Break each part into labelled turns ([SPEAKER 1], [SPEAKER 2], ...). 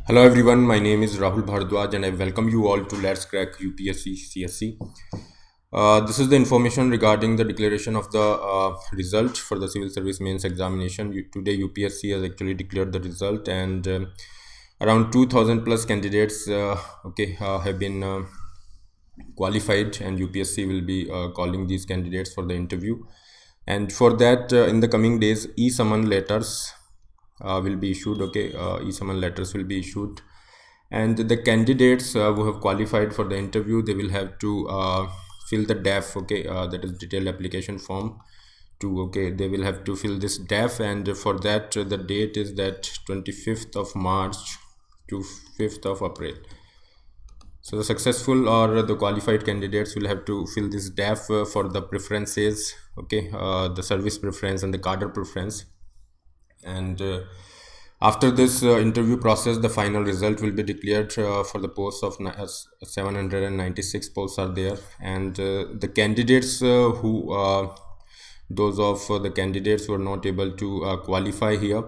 [SPEAKER 1] Hello everyone, my name is Rahul Bhardwaj and I welcome you all to Let's Crack UPSC CSC. This is the information regarding the declaration of the result for the Civil Service Mains Examination. Today UPSC has actually declared the result and around 2000 plus candidates have been qualified, and UPSC will be calling these candidates for the interview. And for that, in the coming days, e-summon letters will be issued. E-summon letters will be issued, and the candidates who have qualified for the interview, they will have to fill the DAF. That is detailed application form. They will have to fill this DAF, and for that, the date is that 25th of March to 5th of April. So the successful or the qualified candidates will have to fill this DAF for the preferences, the service preference and the cadre preference. And after this interview process, the final result will be declared for the posts of 796 posts are there, and the candidates those of the candidates who are not able to qualify here,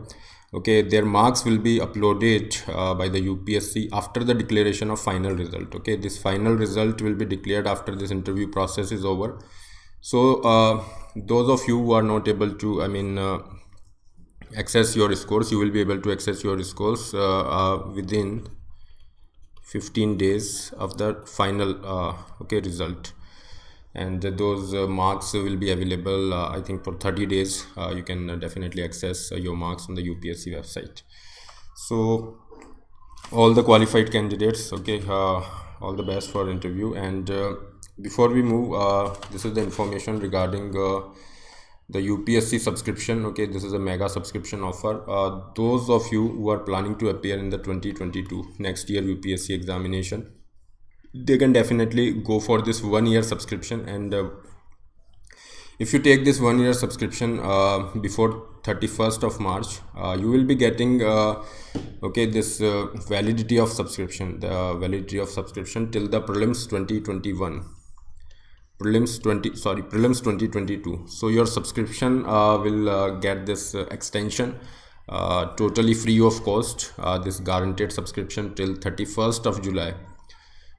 [SPEAKER 1] their marks will be uploaded by the UPSC after the declaration of final result. This final result will be declared after this interview process is over. So those of you who are not able to access your scores, you will be able to access your scores within 15 days of the final result, and those marks will be available I think for 30 days. You can definitely access your marks on the UPSC website. So all the qualified candidates, all the best for interview. And before we move, this is the information regarding the UPSC subscription. This is a mega subscription offer. Those of you who are planning to appear in the 2022 next year UPSC examination, they can definitely go for this 1 year subscription. And if you take this 1 year subscription before 31st of March, you will be getting this validity of subscription, till the prelims 2021, prelims 2022. So your subscription will get this extension totally free of cost, this guaranteed subscription till 31st of July.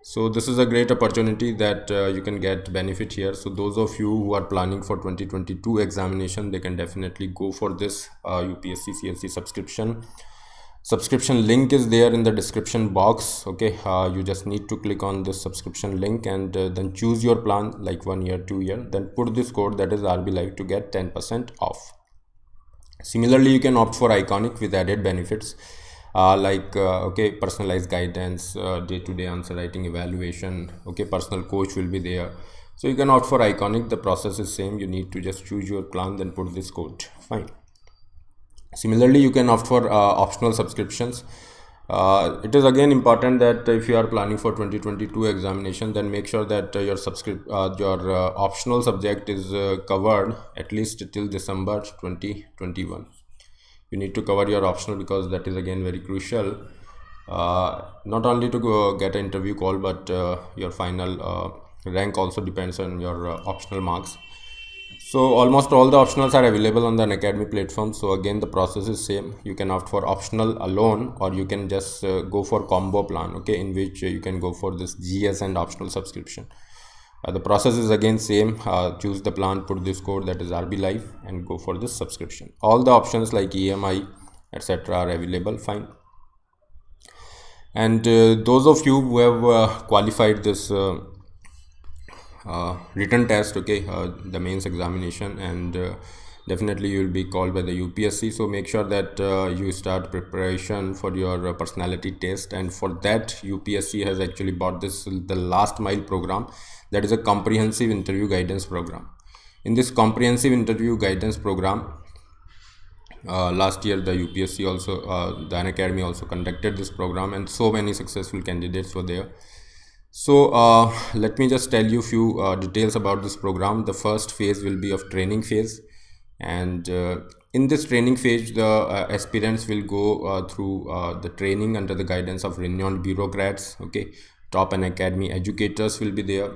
[SPEAKER 1] So this is a great opportunity that you can get benefit here. So those of you who are planning for 2022 examination, they can definitely go for this UPSC CSC subscription link is there in the description box. You just need to click on this subscription link and then choose your plan, like 1 year, 2 year, then put this code, that is RB Live, to get 10% off. Similarly, you can opt for Iconic with added benefits personalized guidance, day-to-day answer writing evaluation. Personal coach will be there. So you can opt for Iconic. The process is same. You need to just choose your plan, then put this code. Fine. Similarly, you can opt for optional subscriptions. It is again important that if you are planning for 2022 examination, then make sure that your optional subject is covered at least till December 2021. You need to cover your optional, because that is again very crucial, not only to get an interview call, but your final rank also depends on your optional marks. So almost all the optionals are available on the Unacademy platform. So again, the process is same. You can opt for optional alone, or you can just go for combo plan, in which you can go for this GS and optional subscription. The process is again same. Choose the plan, put this code, that is RB Live, and go for this subscription. All the options like EMI, etc. are available. Fine. And those of you who have qualified this written test, the mains examination, and definitely you will be called by the UPSC. So make sure that you start preparation for your personality test, and for that UPSC has actually bought the last mile program, that is a comprehensive interview guidance program. In this comprehensive interview guidance program, last year the UPSC also, the Unacademy also conducted this program, and so many successful candidates were there. So let me just tell you few details about this program. The first phase will be of training phase, and in this training phase, the aspirants will go through the training under the guidance of renowned bureaucrats. Top Unacademy educators will be there.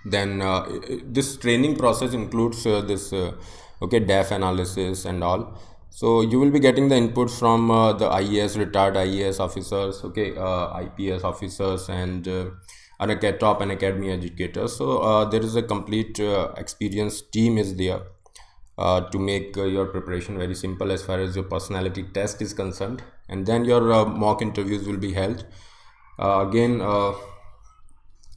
[SPEAKER 1] Then this training process includes this DAF analysis and all. So you will be getting the input from the IAS, retired IAS officers, okay, IPS officers, and top and academy educators. So there is a complete experienced team is there to make your preparation very simple as far as your personality test is concerned. And then your mock interviews will be held. Again,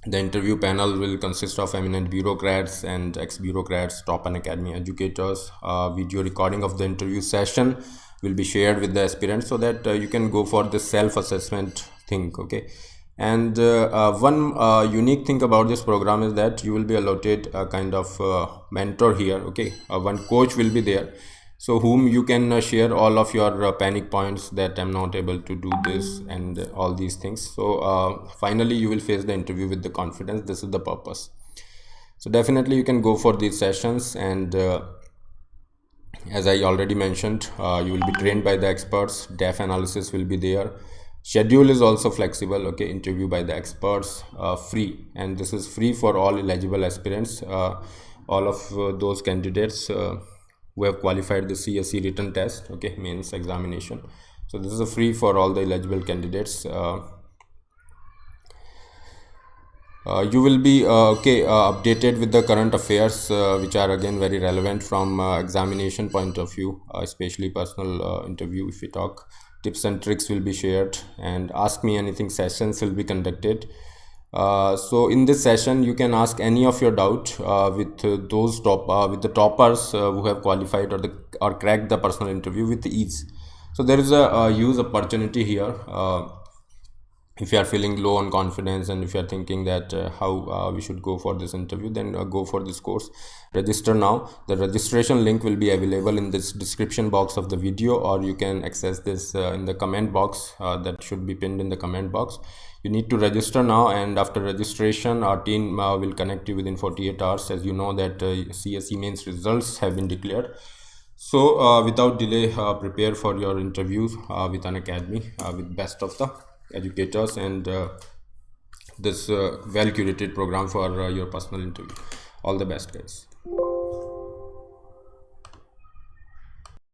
[SPEAKER 1] the interview panel will consist of eminent bureaucrats and ex-bureaucrats, top and academy educators. Video recording of the interview session will be shared with the aspirants so that you can go for the self-assessment thing, okay. And one unique thing about this program is that you will be allotted a kind of mentor here, okay. One coach will be there, so whom you can share all of your panic points that I'm not able to do this and all these things. So finally you will face the interview with the confidence. This is the purpose. So definitely you can go for these sessions, and as I already mentioned, you will be trained by the experts. Def analysis will be there. Schedule is also flexible, okay. Interview by the experts, free, and this is free for all eligible aspirants, all of those candidates who have qualified the CSE written test, okay, mains examination. So this is free for all the eligible candidates. You will be updated with the current affairs, which are again very relevant from examination point of view, especially personal interview. If we talk, tips and tricks will be shared, and ask me anything sessions will be conducted. So in this session you can ask any of your doubt with with the toppers who have qualified or cracked the personal interview with ease. So there is a huge opportunity here. If you are feeling low on confidence, and if you are thinking that how we should go for this interview, then go for this course. Register now. The registration link will be available in this description box of the video, or you can access this in the comment box that should be pinned in the comment box. You need to register now, and after registration our team will connect you within 48 hours. As you know that CSE mains results have been declared. So without delay, prepare for your interviews with Unacademy, with best of the educators, and this well curated program for your personal interview. All the best, guys.